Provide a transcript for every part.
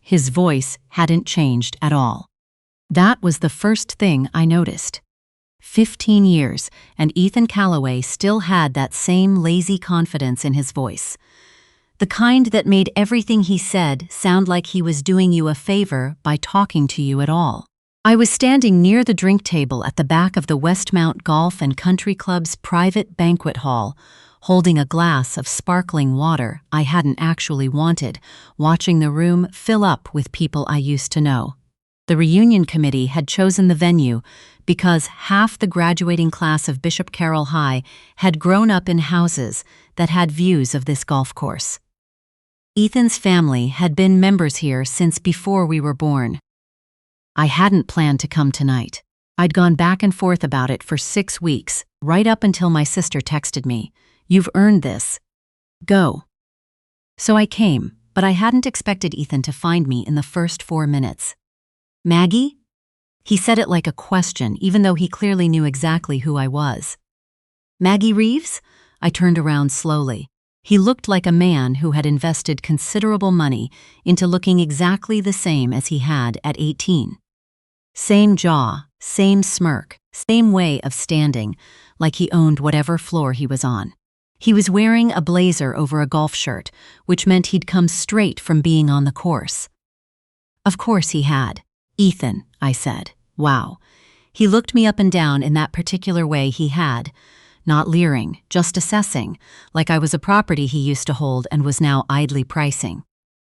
His voice hadn't changed at all. That was the first thing I noticed. 15 years, and Ethan Calloway still had that same lazy confidence in his voice. The kind that made everything he said sound like he was doing you a favor by talking to you at all. I was standing near the drink table at the back of the Westmount Golf and Country Club's private banquet hall, holding a glass of sparkling water I hadn't actually wanted, watching the room fill up with people I used to know. The reunion committee had chosen the venue because half the graduating class of Bishop Carroll High had grown up in houses that had views of this golf course. Ethan's family had been members here since before we were born. I hadn't planned to come tonight. I'd gone back and forth about it for 6 weeks, right up until my sister texted me, "You've earned this. Go." So I came, but I hadn't expected Ethan to find me in the first 4 minutes. "Maggie?" He said it like a question, even though he clearly knew exactly who I was. "Maggie Reeves?" I turned around slowly. He looked like a man who had invested considerable money into looking exactly the same as he had at 18. Same jaw, same smirk, same way of standing, like he owned whatever floor he was on. He was wearing a blazer over a golf shirt, which meant he'd come straight from being on the course. Of course he had. "Ethan," I said. Wow. He looked me up and down in that particular way he had, not leering, just assessing, like I was a property he used to hold and was now idly pricing.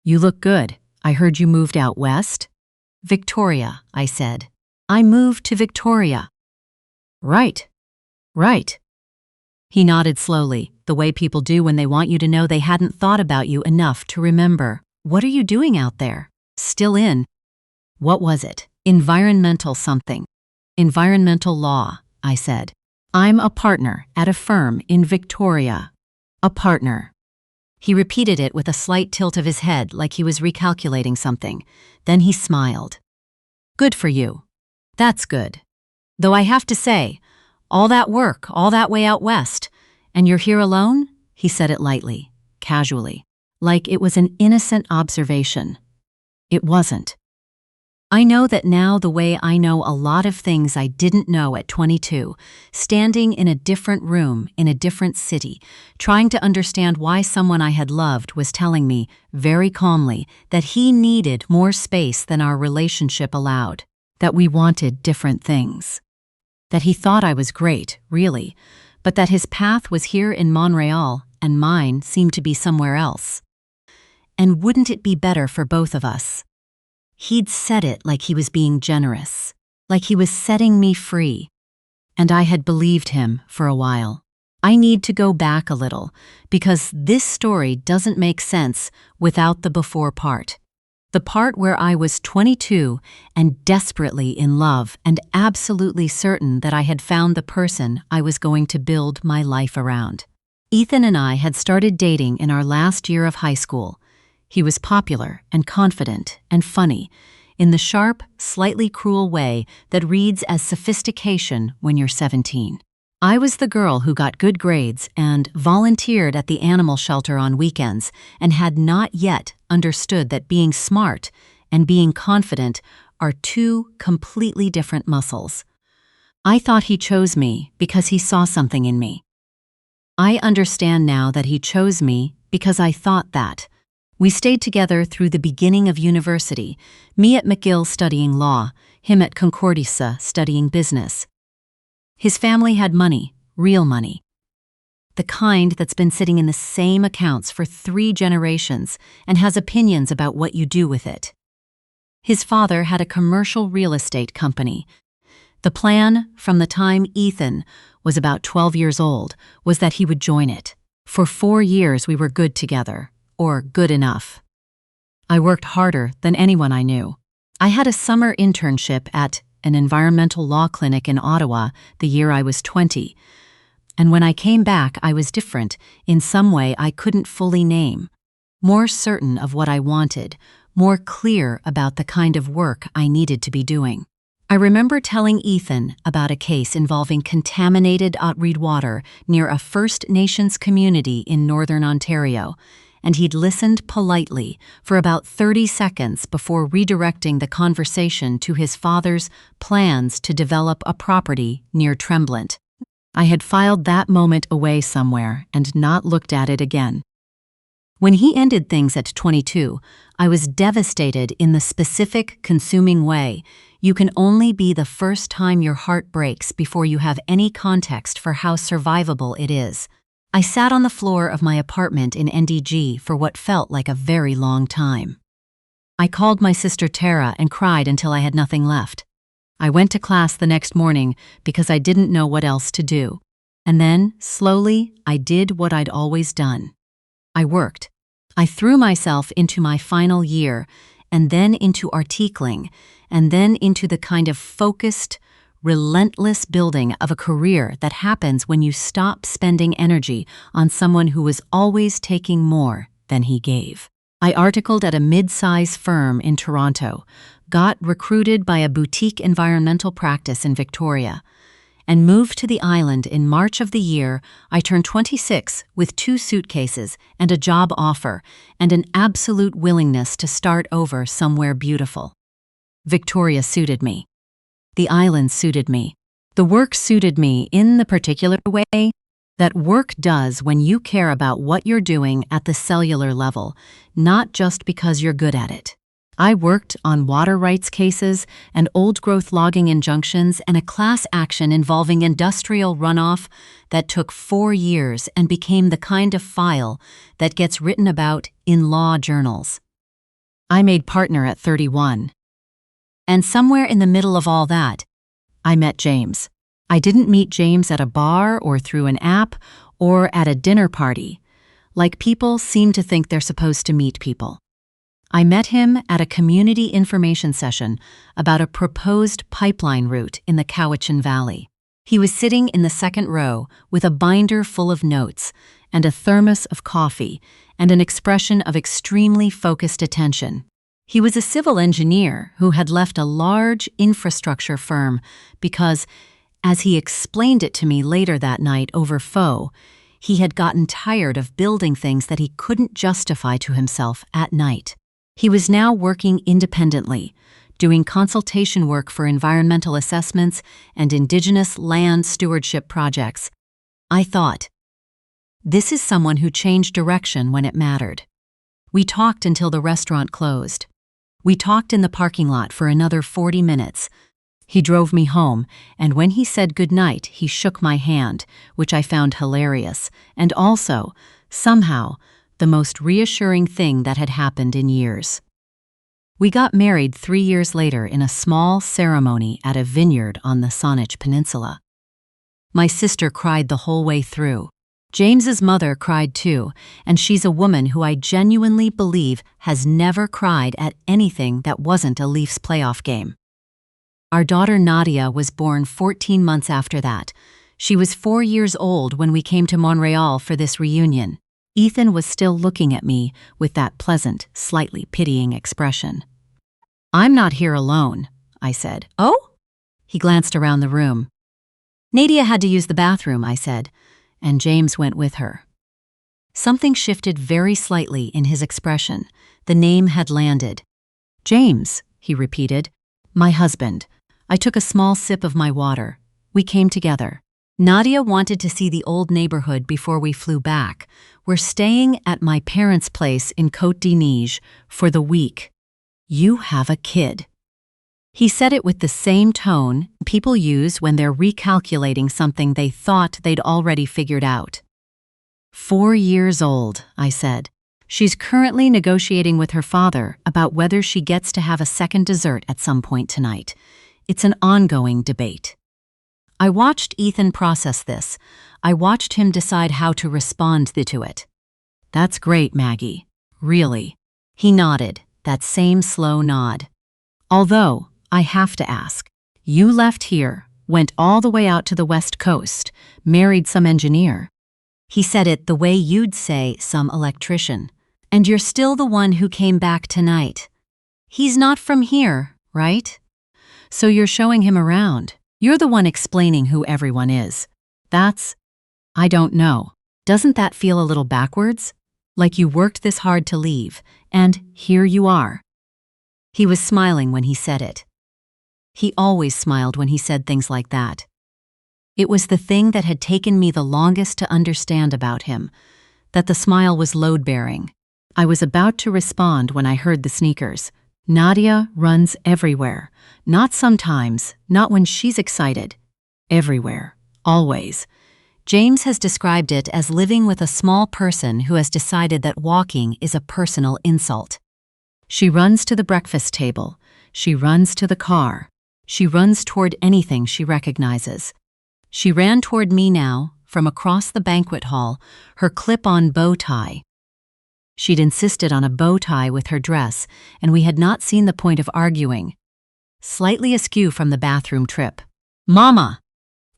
"You look good. I heard you moved out west?" "Victoria," I said. "I moved to Victoria." Right. He nodded slowly, the way people do when they want you to know they hadn't thought about you enough to remember. "What are you doing out there?" "Still in." "What was it?" "Environmental something." "Environmental law," I said. "I'm a partner at a firm in Victoria." "A partner." He repeated it with a slight tilt of his head like he was recalculating something. Then he smiled. "Good for you. That's good. Though I have to say, all that work, all that way out west, and you're here alone?" He said it lightly, casually, like it was an innocent observation. It wasn't. I know that now the way I know a lot of things I didn't know at 22, standing in a different room in a different city, trying to understand why someone I had loved was telling me, very calmly, that he needed more space than our relationship allowed, that we wanted different things. That he thought I was great, really, but that his path was here in Montreal and mine seemed to be somewhere else. And wouldn't it be better for both of us? He'd said it like he was being generous, like he was setting me free. And I had believed him for a while. I need to go back a little, because this story doesn't make sense without the before part. The part where I was 22 and desperately in love and absolutely certain that I had found the person I was going to build my life around. Ethan and I had started dating in our last year of high school. He was popular and confident and funny, in the sharp, slightly cruel way that reads as sophistication when you're 17. I was the girl who got good grades and volunteered at the animal shelter on weekends and had not yet understood that being smart and being confident are two completely different muscles. I thought he chose me because he saw something in me. I understand now that he chose me because I thought that. We stayed together through the beginning of university, me at McGill studying law, him at Concordia studying business. His family had money, real money. The kind that's been sitting in the same accounts for 3 generations and has opinions about what you do with it. His father had a commercial real estate company. The plan, from the time Ethan was about 12 years old, was that he would join it. For 4 years we were good together. Or good enough. I worked harder than anyone I knew. I had a summer internship at an environmental law clinic in Ottawa the year I was 20, and when I came back I was different in some way I couldn't fully name, more certain of what I wanted, more clear about the kind of work I needed to be doing. I remember telling Ethan about a case involving contaminated Otreed water near a First Nations community in Northern Ontario, and he'd listened politely for about 30 seconds before redirecting the conversation to his father's plans to develop a property near Tremblant. I had filed that moment away somewhere and not looked at it again. When he ended things at 22, I was devastated in the specific, consuming way you can only be the first time your heart breaks before you have any context for how survivable it is. I sat on the floor of my apartment in NDG for what felt like a very long time. I called my sister Tara and cried until I had nothing left. I went to class the next morning because I didn't know what else to do. And then, slowly, I did what I'd always done. I worked. I threw myself into my final year, and then into articling, and then into the kind of focused, relentless building of a career that happens when you stop spending energy on someone who was always taking more than he gave. I articled at a mid-size firm in Toronto, got recruited by a boutique environmental practice in Victoria, and moved to the island in March of the year I turned 26 with 2 suitcases and a job offer and an absolute willingness to start over somewhere beautiful. Victoria suited me. The island suited me. The work suited me in the particular way that work does when you care about what you're doing at the cellular level, not just because you're good at it. I worked on water rights cases and old-growth logging injunctions and a class action involving industrial runoff that took 4 years and became the kind of file that gets written about in law journals. I made partner at 31. And somewhere in the middle of all that, I met James. I didn't meet James at a bar or through an app or at a dinner party, like people seem to think they're supposed to meet people. I met him at a community information session about a proposed pipeline route in the Cowichan Valley. He was sitting in the second row with a binder full of notes and a thermos of coffee and an expression of extremely focused attention. He was a civil engineer who had left a large infrastructure firm because, as he explained it to me later that night over pho, he had gotten tired of building things that he couldn't justify to himself at night. He was now working independently, doing consultation work for environmental assessments and Indigenous land stewardship projects. I thought, this is someone who changed direction when it mattered. We talked until the restaurant closed. We talked in the parking lot for another 40 minutes. He drove me home, and when he said goodnight, he shook my hand, which I found hilarious, and also, somehow, the most reassuring thing that had happened in years. We got married 3 years later in a small ceremony at a vineyard on the Saanich Peninsula. My sister cried the whole way through. James's mother cried too, and she's a woman who I genuinely believe has never cried at anything that wasn't a Leafs playoff game. Our daughter Nadia was born 14 months after that. She was 4 years old when we came to Montreal for this reunion. Ethan was still looking at me with that pleasant, slightly pitying expression. "I'm not here alone," I said. "Oh?" He glanced around the room. "Nadia had to use the bathroom," I said, and James went with her. Something shifted very slightly in his expression. The name had landed. "James," he repeated. "My husband." I took a small sip of my water. We came together. Nadia wanted to see the old neighborhood before we flew back. We're staying at my parents' place in Côte d'Ivoire for the week. "You have a kid." He said it with the same tone people use when they're recalculating something they thought they'd already figured out. 4 years old, I said. She's currently negotiating with her father about whether she gets to have a second dessert at some point tonight. It's an ongoing debate. I watched Ethan process this. I watched him decide how to respond to it. "That's great, Maggie. Really." He nodded, that same slow nod. "Although, I have to ask, you left here, went all the way out to the West Coast, married some engineer." He said it the way you'd say some electrician. "And you're still the one who came back tonight. He's not from here, right? So you're showing him around. You're the one explaining who everyone is. I don't know. Doesn't that feel a little backwards? Like you worked this hard to leave, and here you are." He was smiling when he said it. He always smiled when he said things like that. It was the thing that had taken me the longest to understand about him, that the smile was load-bearing. I was about to respond when I heard the sneakers. Nadia runs everywhere. Not sometimes, not when she's excited. Everywhere. Always. James has described it as living with a small person who has decided that walking is a personal insult. She runs to the breakfast table. She runs to the car. She runs toward anything she recognizes. She ran toward me now, from across the banquet hall, her clip-on bow tie. She'd insisted on a bow tie with her dress, and we had not seen the point of arguing. Slightly askew from the bathroom trip. "Mama!"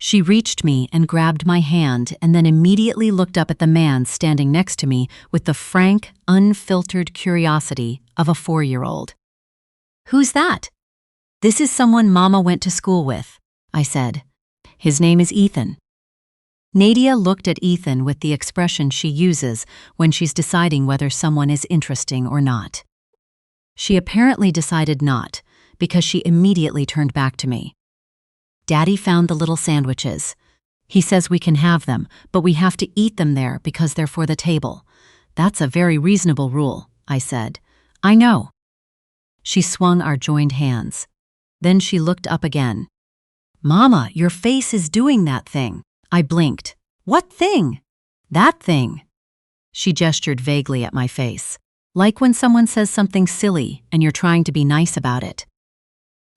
She reached me and grabbed my hand and then immediately looked up at the man standing next to me with the frank, unfiltered curiosity of a 4-year-old. "Who's that?" "This is someone Mama went to school with," I said. "His name is Ethan." Nadia looked at Ethan with the expression she uses when she's deciding whether someone is interesting or not. She apparently decided not, because she immediately turned back to me. "Daddy found the little sandwiches. He says we can have them, but we have to eat them there because they're for the table. That's a very reasonable rule," I said. "I know." She swung our joined hands. Then she looked up again. "Mama, your face is doing that thing." I blinked. "What thing?" "That thing." She gestured vaguely at my face. "Like when someone says something silly and you're trying to be nice about it.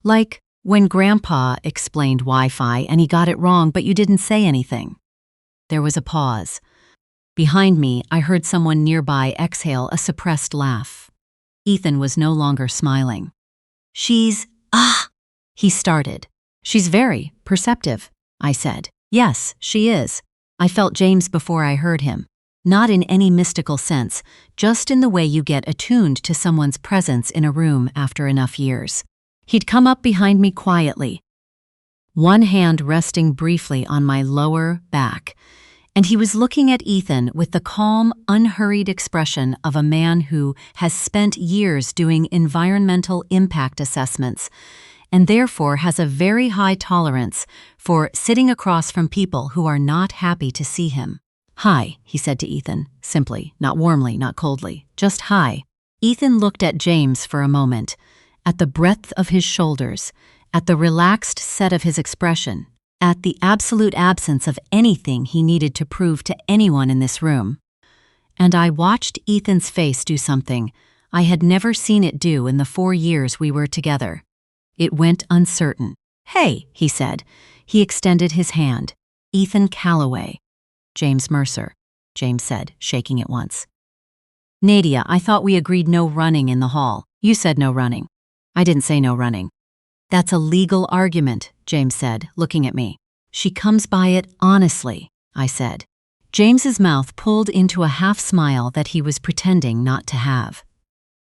Like when Grandpa explained Wi-Fi and he got it wrong but you didn't say anything." There was a pause. Behind me, I heard someone nearby exhale a suppressed laugh. Ethan was no longer smiling. "She's, he started. "She's very perceptive," I said. "Yes, she is." I felt James before I heard him. Not in any mystical sense, just in the way you get attuned to someone's presence in a room after enough years. He'd come up behind me quietly, one hand resting briefly on my lower back, and he was looking at Ethan with the calm, unhurried expression of a man who has spent years doing environmental impact assessments and therefore has a very high tolerance for sitting across from people who are not happy to see him. "Hi," he said to Ethan, simply, not warmly, not coldly, just hi. Ethan looked at James for a moment, at the breadth of his shoulders, at the relaxed set of his expression, at the absolute absence of anything he needed to prove to anyone in this room. And I watched Ethan's face do something I had never seen it do in the 4 years we were together. It went uncertain. "Hey," he said. He extended his hand. "Ethan Calloway." "James Mercer," James said, shaking it once. "Nadia, I thought we agreed no running in the hall. You said no running." "I didn't say no running." "That's a legal argument," James said, looking at me. "She comes by it honestly," I said. James's mouth pulled into a half-smile that he was pretending not to have.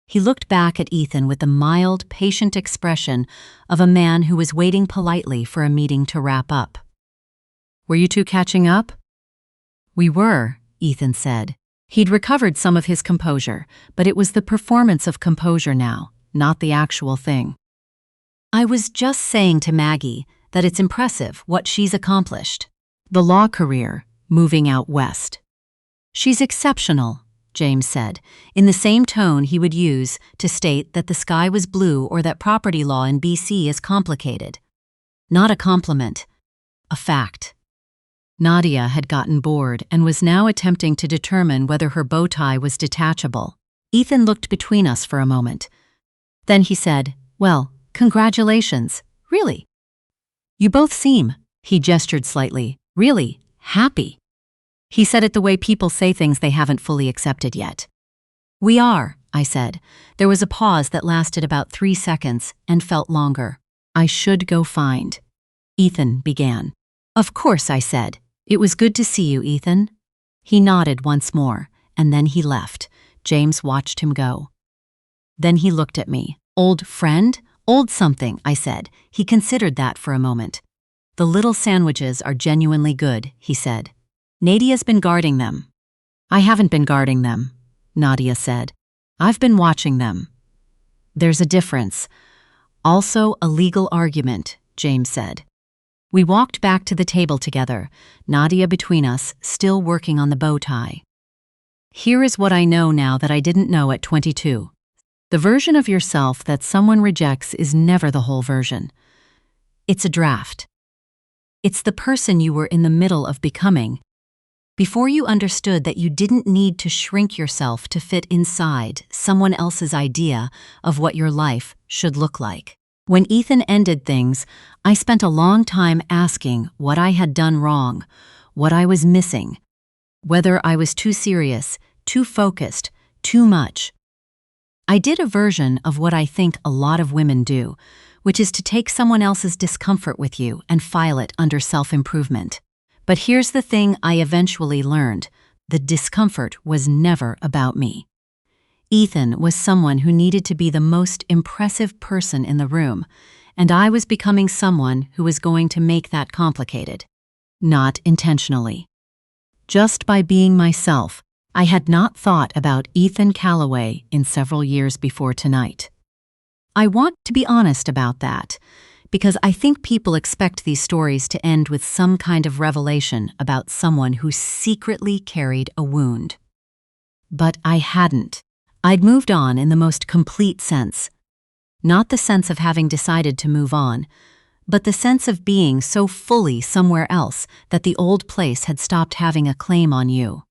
He looked back at Ethan with the mild, patient expression of a man who was waiting politely for a meeting to wrap up. "Were you two catching up?" "We were," Ethan said. He'd recovered some of his composure, but it was the performance of composure now, not the actual thing. "I was just saying to Maggie that it's impressive what she's accomplished. The law career, moving out west." "She's exceptional," James said, in the same tone he would use to state that the sky was blue or that property law in BC is complicated. Not a compliment, a fact. Nadia had gotten bored and was now attempting to determine whether her bow tie was detachable. Ethan looked between us for a moment. Then he said, "Well, congratulations, really. You both seem," he gestured slightly, "really happy." He said it the way people say things they haven't fully accepted yet. "We are," I said. There was a pause that lasted about 3 seconds and felt longer. "I should go find." Ethan began. "Of course," I said. "It was good to see you, Ethan." He nodded once more, and then he left. James watched him go. Then he looked at me. "Old friend? Old something," I said. He considered that for a moment. "The little sandwiches are genuinely good," he said. "Nadia's been guarding them." "I haven't been guarding them," Nadia said. "I've been watching them." "There's a difference. Also a legal argument," James said. We walked back to the table together, Nadia between us, still working on the bow tie. "Here is what I know now that I didn't know at 22. The version of yourself that someone rejects is never the whole version. It's a draft. It's the person you were in the middle of becoming, before you understood that you didn't need to shrink yourself to fit inside someone else's idea of what your life should look like." When Ethan ended things, I spent a long time asking what I had done wrong, what I was missing, whether I was too serious, too focused, too much. I did a version of what I think a lot of women do, which is to take someone else's discomfort with you and file it under self-improvement. But here's the thing I eventually learned: the discomfort was never about me. Ethan was someone who needed to be the most impressive person in the room, and I was becoming someone who was going to make that complicated. Not intentionally. Just by being myself. I had not thought about Ethan Calloway in several years before tonight. I want to be honest about that, because I think people expect these stories to end with some kind of revelation about someone who secretly carried a wound. But I hadn't. I'd moved on in the most complete sense. Not the sense of having decided to move on, but the sense of being so fully somewhere else that the old place had stopped having a claim on you.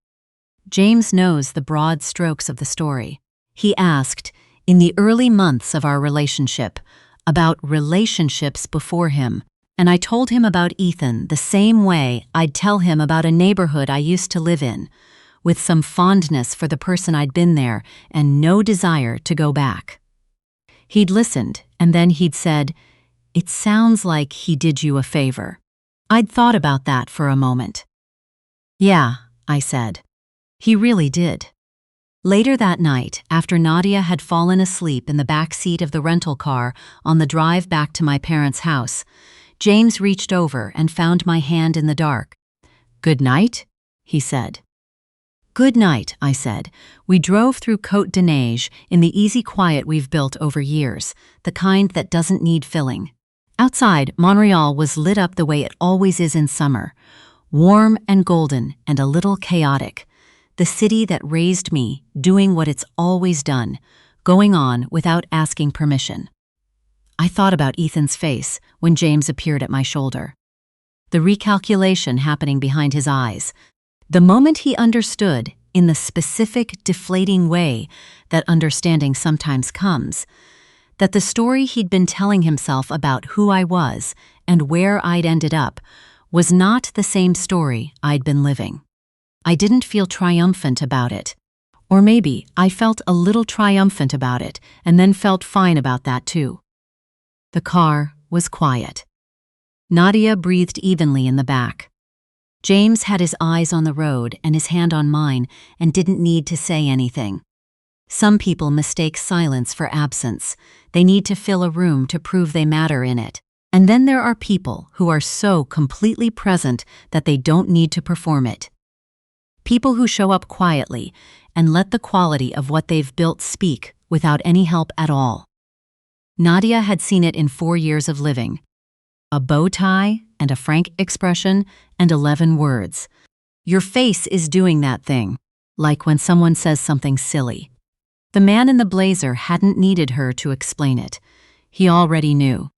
James knows the broad strokes of the story. He asked, in the early months of our relationship, about relationships before him, and I told him about Ethan the same way I'd tell him about a neighborhood I used to live in, with some fondness for the person I'd been there and no desire to go back. He'd listened, and then he'd said, "It sounds like he did you a favor." I'd thought about that for a moment. "Yeah," I said. "He really did." Later that night, after Nadia had fallen asleep in the back seat of the rental car on the drive back to my parents' house, James reached over and found my hand in the dark. "Good night," he said. "Good night," I said. We drove through Côte de Neige in the easy quiet we've built over years, the kind that doesn't need filling. Outside, Montreal was lit up the way it always is in summer, warm and golden and a little chaotic. The city that raised me, doing what it's always done, going on without asking permission. I thought about Ethan's face when James appeared at my shoulder. The recalculation happening behind his eyes. The moment he understood, in the specific, deflating way that understanding sometimes comes, that the story he'd been telling himself about who I was and where I'd ended up was not the same story I'd been living. I didn't feel triumphant about it. Or maybe I felt a little triumphant about it and then felt fine about that too. The car was quiet. Nadia breathed evenly in the back. James had his eyes on the road and his hand on mine and didn't need to say anything. Some people mistake silence for absence. They need to fill a room to prove they matter in it. And then there are people who are so completely present that they don't need to perform it. People who show up quietly and let the quality of what they've built speak without any help at all. Nadia had seen it in 4 years of living. A bow tie and a frank expression and 11 words. Your face is doing that thing, like when someone says something silly. The man in the blazer hadn't needed her to explain it. He already knew.